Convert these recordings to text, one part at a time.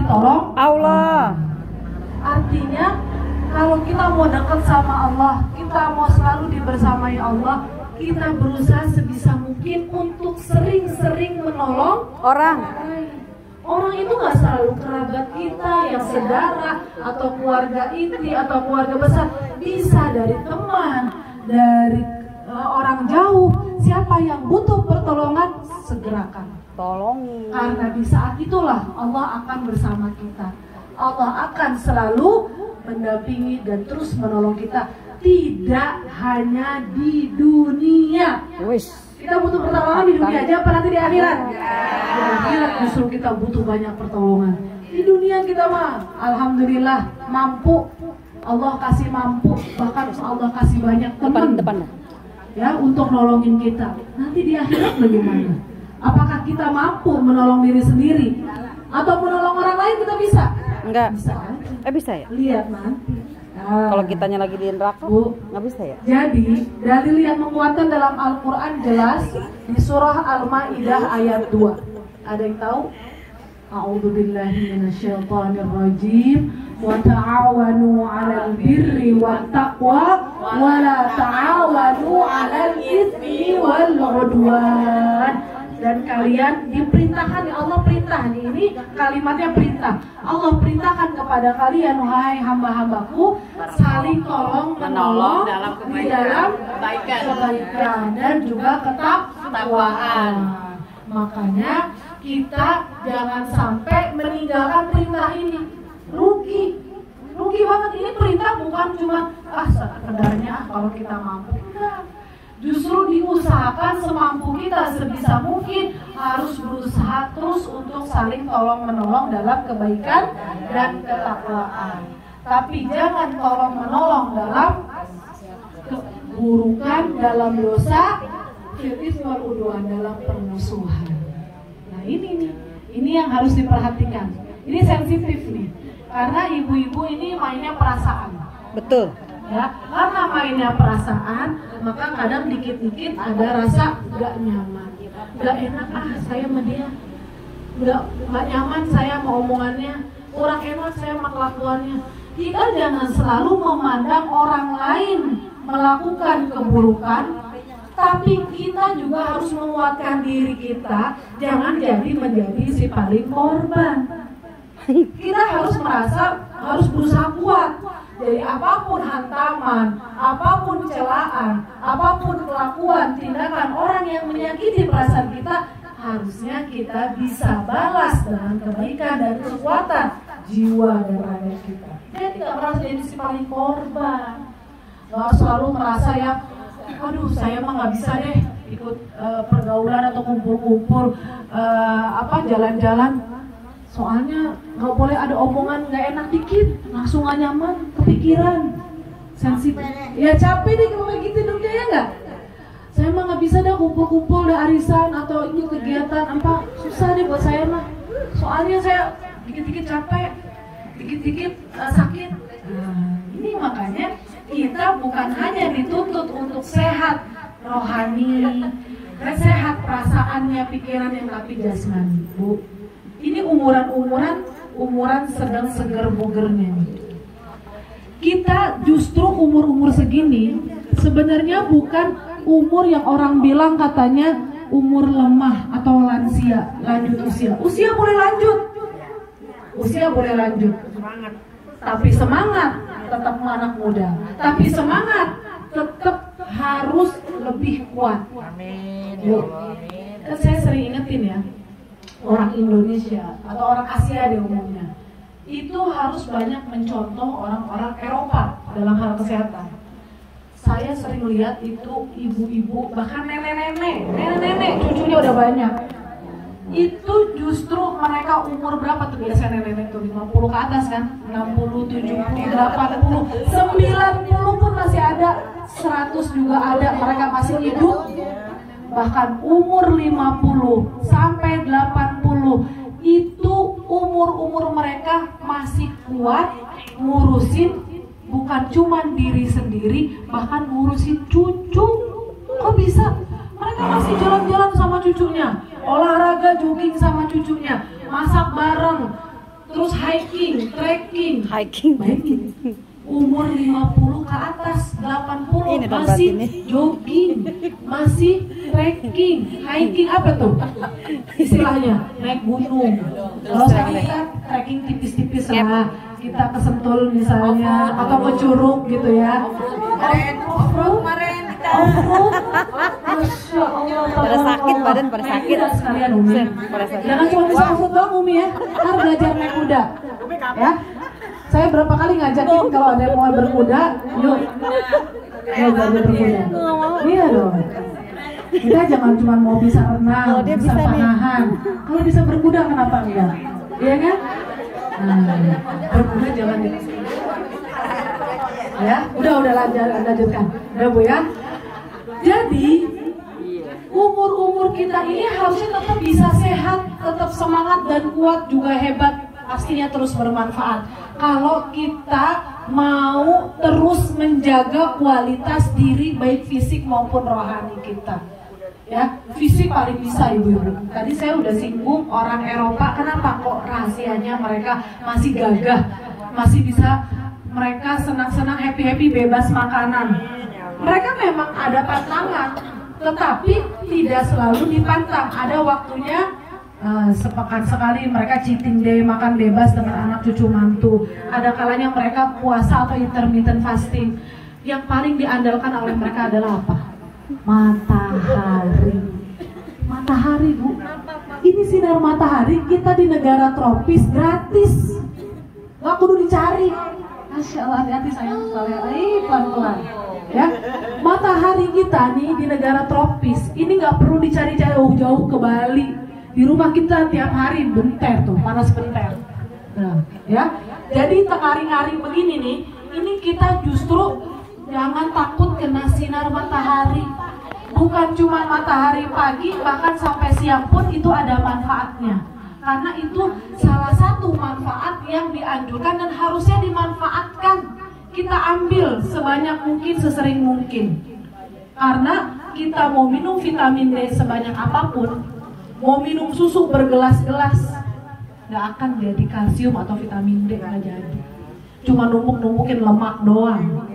ditolong Allah. Artinya kalau kita mau dekat sama Allah, kita mau selalu dibersamai Allah, kita berusaha sebisa mungkin untuk sering-sering menolong Orang. Orang itu nggak selalu kerabat kita yang saudara atau keluarga inti atau keluarga besar, bisa dari teman, dari orang jauh. Siapa yang butuh pertolongan, segerakan Tolongin. karena di saat itulah Allah akan bersama kita. Allah akan selalu mendampingi dan terus menolong kita, tidak hanya di dunia. Wis. Kita butuh pertolongan di dunia aja apa nanti di akhirat? Di akhirat justru kita butuh banyak pertolongan. Di dunia kita mah alhamdulillah mampu, Allah kasih mampu, bahkan Allah kasih banyak teman Depan. ya untuk nolongin kita. Nanti di akhirat bagaimana? Apakah kita mampu menolong diri sendiri atau menolong orang lain? Kita bisa? Enggak. Bisa aja. Bisa ya? Lihat nanti. Kalau kitanya lagi di neraka, Bu, nggak bisa ya? jadi dalil yang menguatkan dalam Al-Quran jelas di surah Al-Maidah ayat 2. Ada yang tahu? A'udzubillahi minasyaitonirrajim. Wa ta'awanu 'alal birri wat taqwa wa la ta'awanu 'alal itsmi wal 'udwan. Dan kalian diperintahkan, Allah perintah nih, ini kalimatnya perintah. Allah perintahkan kepada kalian, wahai hamba-hambaku, saling tolong menolong di dalam kebaikan dan juga ketakwaan. Makanya kita jangan sampai meninggalkan perintah ini. Rugi banget. Ini perintah bukan cuma sekedarnya kalau kita mampu. Enggak. Justru diusahakan semampu kita, sebisa mungkin harus berusaha terus untuk saling tolong menolong dalam kebaikan dan ketakwaan. Tapi jangan tolong menolong dalam keburukan, dalam dosa, fitnah wal udwan, dalam permusuhan. Nah ini yang harus diperhatikan. Ini sensitif nih, karena ibu-ibu ini mainnya perasaan. Betul. Ya, karena mainnya perasaan, maka kadang dikit-dikit ada rasa gak nyaman, gak enak saya sama dia, gak nyaman saya sama omongannya, kurang enak saya sama kelakuannya. Kita jangan selalu memandang orang lain melakukan keburukan, tapi kita juga harus menguatkan diri kita, jangan jadi menjadi si paling korban. Kita harus harus berusaha kuat. Dari apapun hantaman, apapun celaan, apapun kelakuan, tindakan orang yang menyakiti perasaan kita, harusnya kita bisa balas dengan kebaikan dan kekuatan jiwa dan raga kita. Jadi tidak merasa jadi si paling korban. Gak selalu merasa yang, aduh saya mah nggak bisa deh ikut pergaulan atau kumpul-kumpul jalan-jalan. Soalnya nggak boleh ada omongan nggak enak dikit, langsung nggak nyaman, kepikiran, sensitif. Ya capek deh kalau kayak gitu hidupnya, ya nggak? Saya mah nggak bisa dah kumpul-kumpul, dah arisan atau ini kegiatan apa, susah deh buat saya mah. Soalnya saya dikit-dikit capek, dikit-dikit sakit. Ini makanya kita bukan hanya dituntut untuk sehat rohani, sehat perasaannya, pikirannya, tapi jasmani, Bu. Ini umuran sedang seger bugernya nih. Kita justru umur segini sebenarnya bukan umur yang orang bilang katanya umur lemah atau lansia, lanjut usia. Usia boleh lanjut. Tapi semangat tetap anak muda. Tapi semangat tetap harus lebih kuat. Amin. Kan saya sering ingetin ya, orang Indonesia atau orang Asia deh umumnya itu harus banyak mencontoh orang-orang Eropa dalam hal kesehatan. Saya sering lihat itu ibu-ibu, bahkan nenek-nenek cucunya udah banyak. Itu justru mereka umur berapa tuh biasanya nenek-nenek tuh 50 ke atas kan, 60, 70, 80, 90 pun masih ada, 100 juga ada, mereka masih hidup. Bahkan umur 50 sampai 80 itu umur mereka masih kuat ngurusin bukan cuma diri sendiri, bahkan ngurusin cucu. Kok bisa? Mereka masih jalan-jalan sama cucunya, olahraga jogging sama cucunya, masak bareng, terus hiking, trekking, Hiking. umur 50 ke atas, 80 Ini dong masih berarti nih. jogging, masih trekking, hiking apa tuh? Istilahnya naik gunung. Kalau sekarang kita trekking tipis-tipis lah, kita ke Sentul misalnya, atau ke Curug gitu ya. Off-road, off-road, Masya Allah. Pada sakit badan, pada sakit. Naik kuda sekalian Umi. Pada sakit. Jangan cuma bisa off-road doang Umi ya, harus belajar naik kuda. Ya. Saya berapa kali ngajakin kalau ada yang mau berkuda, yuk belajar berkuda. Iya dong. Kita jangan cuma mau bisa renang, Kalau dia bisa bisa nih. panahan. Kalau bisa berkuda kenapa enggak? Iya kan? Nah, berkuda jangan di ya, udah lanjutkan. Udah Bu ya. Jadi umur kita ini harusnya tetap bisa sehat, tetap semangat dan kuat juga hebat. Pastinya terus bermanfaat. Kalau kita mau terus menjaga kualitas diri baik fisik maupun rohani kita. Ya, fisik paling bisa ibu-ibu. Tadi saya udah singgung orang Eropa, kenapa kok rahasianya mereka masih gagah, masih bisa mereka senang-senang happy-happy bebas makanan. Mereka memang ada pantangan, tetapi tidak selalu dipantang. Ada waktunya sepekan sekali mereka cheating day, makan bebas dengan anak cucu mantu. Ada kalanya mereka puasa atau intermittent fasting. Yang paling diandalkan oleh mereka adalah apa? Matahari. Matahari Bu. Ini sinar matahari kita di negara tropis gratis. Nggak kudu dicari. Masya Allah, hati-hati sayang, pelan-pelan. Ya, matahari kita nih di negara tropis ini nggak perlu dicari jauh-jauh ke Bali. Di rumah kita tiap hari bentar tuh, panas bentar. Nah, ya. Jadi tengari-ngari begini nih, ini kita justru jangan takut kena sinar matahari. Bukan cuma matahari pagi, bahkan sampai siang pun itu ada manfaatnya. Karena itu salah satu manfaat yang dianjurkan dan harusnya dimanfaatkan. Kita ambil sebanyak mungkin, sesering mungkin. Karena kita mau minum vitamin D sebanyak apapun, mau minum susu bergelas-gelas, nggak akan jadi kalsium atau vitamin D, nggak jadi. Cuma numpuk-numpukin lemak doang,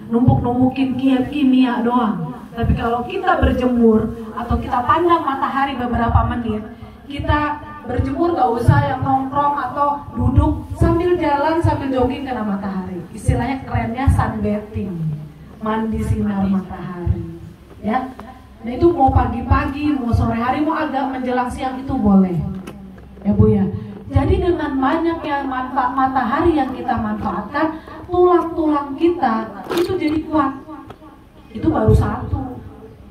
numpuk-numpukin kimia doang. Tapi kalau kita berjemur atau kita pandang matahari beberapa menit, kita berjemur nggak usah yang nongkrong atau duduk sambil jalan sambil jogging kena matahari. Istilahnya kerennya sunbathing, mandi sinar matahari. Ya. Nah itu mau pagi-pagi, mau sore hari, mau agak menjelang siang itu boleh, ya Bu ya. Jadi dengan banyaknya manfaat matahari yang kita manfaatkan, tulang-tulang kita itu jadi kuat. Itu baru satu,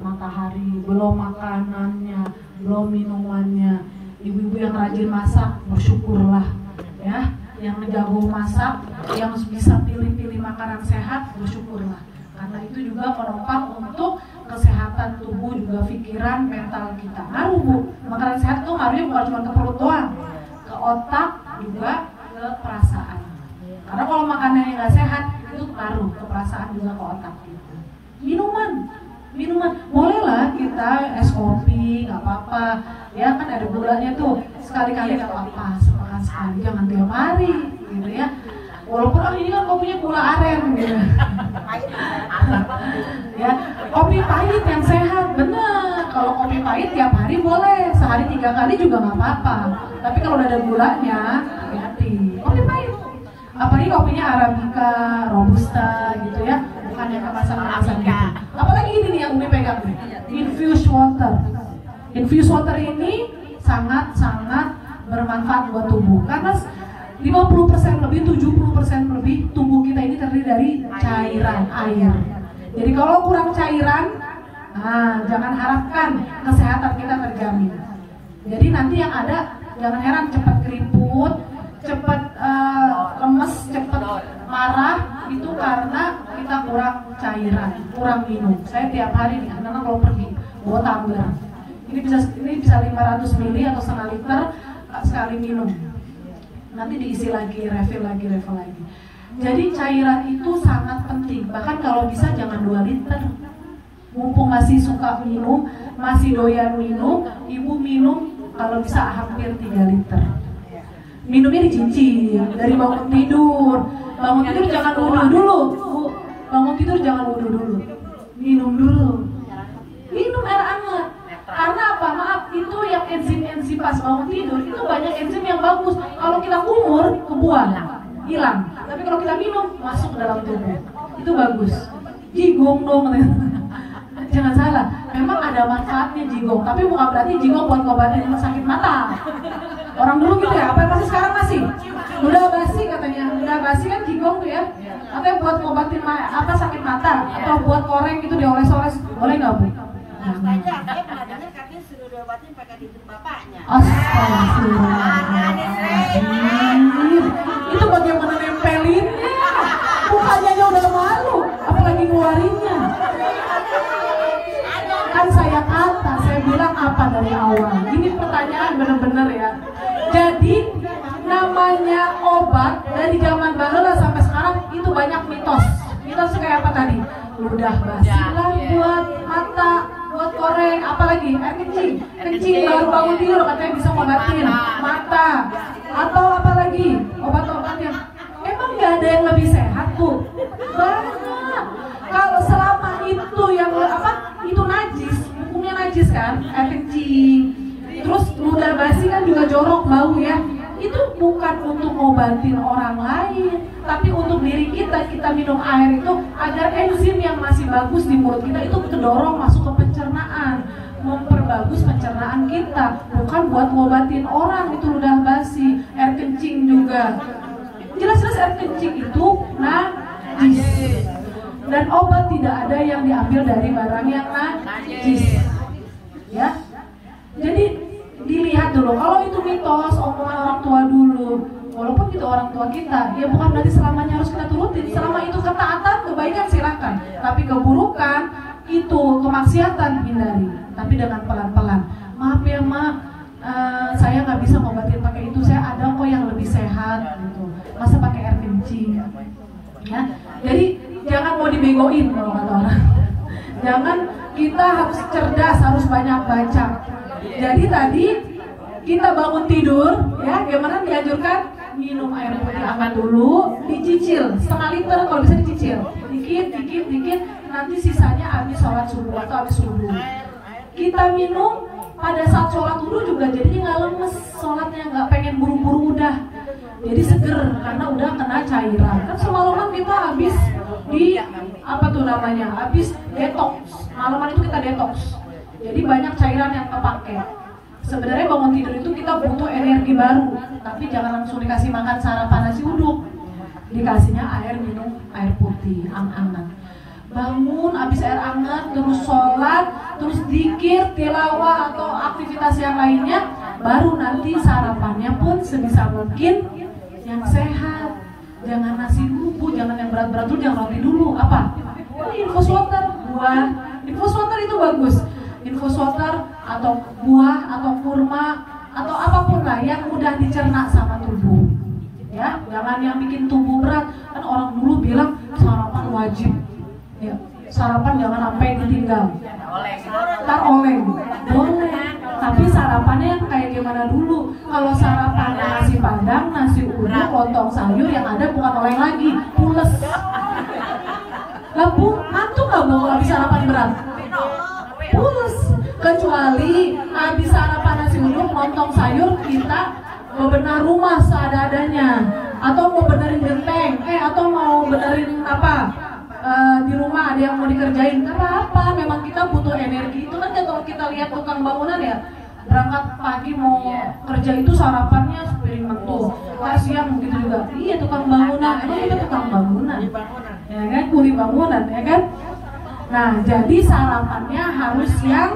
matahari, belum makanannya, belum minumannya. Ibu-ibu yang rajin masak, bersyukurlah, ya. Yang jago masak, yang bisa pilih-pilih makanan sehat, bersyukurlah. Karena itu juga menopang untuk kesehatan tubuh, juga pikiran, mental kita. Ngaruh Bu, makanan sehat tuh ngaruhnya bukan cuma ke perut doang, ke otak juga ke perasaan. Karena kalau makanannya nggak sehat, itu ngaruh ke perasaan juga ke otak gitu. Minuman, bolehlah kita es kopi, nggak apa-apa. Ya kan ada gulanya tuh, sekali-kali nggak apa-apa, sepekan sekali, jangan tiap hari, gitu ya. Walaupun ini kan kopinya gula aren gitu. Ya, kopi pahit yang sehat, bener. Kalau kopi pahit tiap hari boleh, sehari 3 kali juga nggak apa-apa. Tapi kalau udah ada gulanya, hati-hati. Kopi pahit, apalagi kopinya Arabica, Robusta gitu ya, bukan yang kemasan-kemasan gitu. Apalagi ini nih yang Umi pegang nih, infused water. Infused water ini sangat-sangat bermanfaat buat tubuh karena 50% lebih, 70% lebih tubuh kita ini terdiri dari cairan air. Jadi kalau kurang cairan, jangan harapkan kesehatan kita terjamin. Jadi nanti yang ada, jangan heran cepat keriput, cepat lemes, cepat marah, itu karena kita kurang cairan, kurang minum. Saya tiap hari nih, anak-anak kalau pergi bawa tumbler. Ini bisa 500 ml atau setengah liter sekali minum. Nanti diisi lagi, refill lagi. Jadi cairan itu sangat penting. Bahkan kalau bisa jangan 2 liter. Mumpung masih suka minum, masih doyan minum, ibu minum kalau bisa hampir 3 liter. minumnya dicicil dari bangun tidur. Bangun tidur jangan wudhu dulu, Bu. Bangun tidur jangan wudhu dulu. Minum dulu. Minum air hangat. Karena apa? Maaf, itu yang enzim pas bangun tidur itu banyak enzim yang bagus. Kalau kita kumur, kebuang, hilang. Tapi kalau kita minum, masuk ke dalam tubuh. Itu bagus. Jigong dong. Jangan salah, memang ada manfaatnya jigong, tapi bukan berarti jigong buat ngobatin sakit mata. Orang dulu gitu ya, apa masih sekarang masih? Udah basi katanya, udah basi kan jigong tuh ya. Atau buat ngobatin apa sakit mata, atau buat koreng gitu dioles-oles, boleh nggak Bu? Astaga, dia pengadanya katanya suruh diobatin pakai dinding bapaknya. Astagfirullahaladzim. Itu bagaimana nempelinnya? Mukanya aja udah malu, apalagi ngeluarinnya. Kan saya bilang apa dari awal. Ini pertanyaan bener-bener ya. Jadi namanya obat dari zaman baheula sampai sekarang itu banyak mitos. Mitos kayak apa tadi? Ludah basi lah buat mata, buat koreng, apalagi air kencing baru bangun tidur katanya bisa ngobatin mata. Atau apalagi obat-obat yang emang nggak ada yang lebih sehat Bu? Banyak. Kalau selama itu yang apa? Itu najis, hukumnya najis kan, air kencing. Terus ludah basi kan juga jorok bau ya. Itu bukan untuk ngobatin orang lain, tapi untuk diri kita. Kita minum air itu agar enzim yang masih bagus di mulut kita itu kedorong masuk ke pencernaan, memperbagus pencernaan kita, bukan buat ngobatin orang. Itu ludah basi, air kencing juga. Jelas-jelas air kencing itu najis. Dan obat tidak ada yang diambil dari barang yang najis. Ya. Jadi dilihat dulu, kalau itu mitos, omongan orang tua dulu. Walaupun itu orang tua kita, ya bukan berarti selamanya harus kita turutin. Selama itu ketaatan, kebaikan silakan. Tapi keburukan, itu kemaksiatan hindari. Tapi dengan pelan-pelan. Maaf ya Mak, saya nggak bisa ngobatin pakai itu. Saya ada kok yang lebih sehat gitu. Masa pakai air kencing? Ya. Jadi jangan mau dibegoin kalau kata orang. Jangan, kita harus cerdas, harus banyak baca. Jadi tadi kita bangun tidur, ya gimana dianjurkan? Minum air putih hangat dulu, dicicil setengah liter kalau bisa dicicil, dikit, nanti sisanya habis sholat subuh atau habis subuh. Kita minum pada saat sholat dulu juga, jadi nggak lemes sholatnya, nggak pengen buru-buru udah. Jadi seger karena udah kena cairan. Kan semalaman kita habis di apa tuh namanya? Habis detox. Malaman itu kita detox. Jadi banyak cairan yang kepake. Sebenarnya bangun tidur itu kita butuh energi baru, tapi jangan langsung dikasih makan sarapan nasi uduk. Dikasihnya air, minum air putih, hangat. Bangun habis air hangat, terus sholat, terus zikir, tilawah atau aktivitas yang lainnya, baru nanti sarapannya pun sebisa mungkin yang sehat. Jangan nasi dulu, jangan yang berat-berat dulu, jangan roti dulu. Apa? Infus water, buah. Infus water itu bagus. Infus water atau buah atau kurma atau apapun lah yang mudah dicerna sama tubuh. Ya, jangan yang bikin tubuh berat. Kan orang dulu bilang sarapan wajib. Ya, sarapan jangan sampai ditinggal. Ntar oleng. Boleh. Tapi sarapannya yang kayak gimana dulu? Kalau sarapannya nasi padang, nasi uduk, lontong sayur, yang ada bukan oleng lagi, pules. Lah Bu, ngantuk nggak Bu habis sarapan berat? Pules. Kecuali habis sarapan nasi uduk, lontong sayur, kita bebenah rumah seadanya, atau mau benerin genteng, atau mau benerin apa? Di rumah ada yang mau dikerjain, apa? Memang kita butuh energi. Itu kan kalau kita lihat tukang bangunan ya, berangkat pagi mau kerja itu sarapannya sepiring mentu, siang begitu juga. Iya, tukang bangunan, emang kita tukang bangunan, ya kan, kuli bangunan, ya kan. Nah, jadi sarapannya harus yang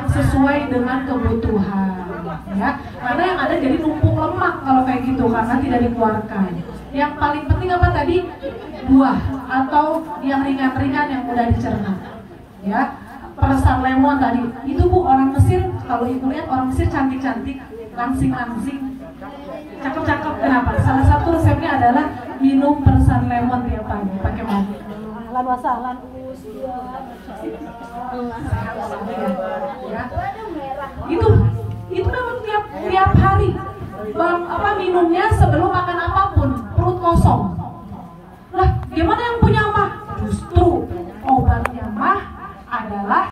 sesuai dengan kebutuhan, ya. Karena yang ada jadi numpuk lemak kalau kayak gitu, karena tidak dikeluarkan. Yang paling penting apa tadi? Buah atau yang ringan-ringan yang mudah dicerna, ya. Peresan lemon tadi, itu Bu, orang Mesir, kalau ibu lihat orang Mesir cantik-cantik, langsing-langsing, cakep-cakep. Kenapa? Salah satu resepnya adalah minum peresan lemon tiap pagi, pakai madu. Ahlan wa sahlan. Ya. Itu memang tiap hari minumnya sebelum makan apapun, perut kosong. Lah, gimana yang punya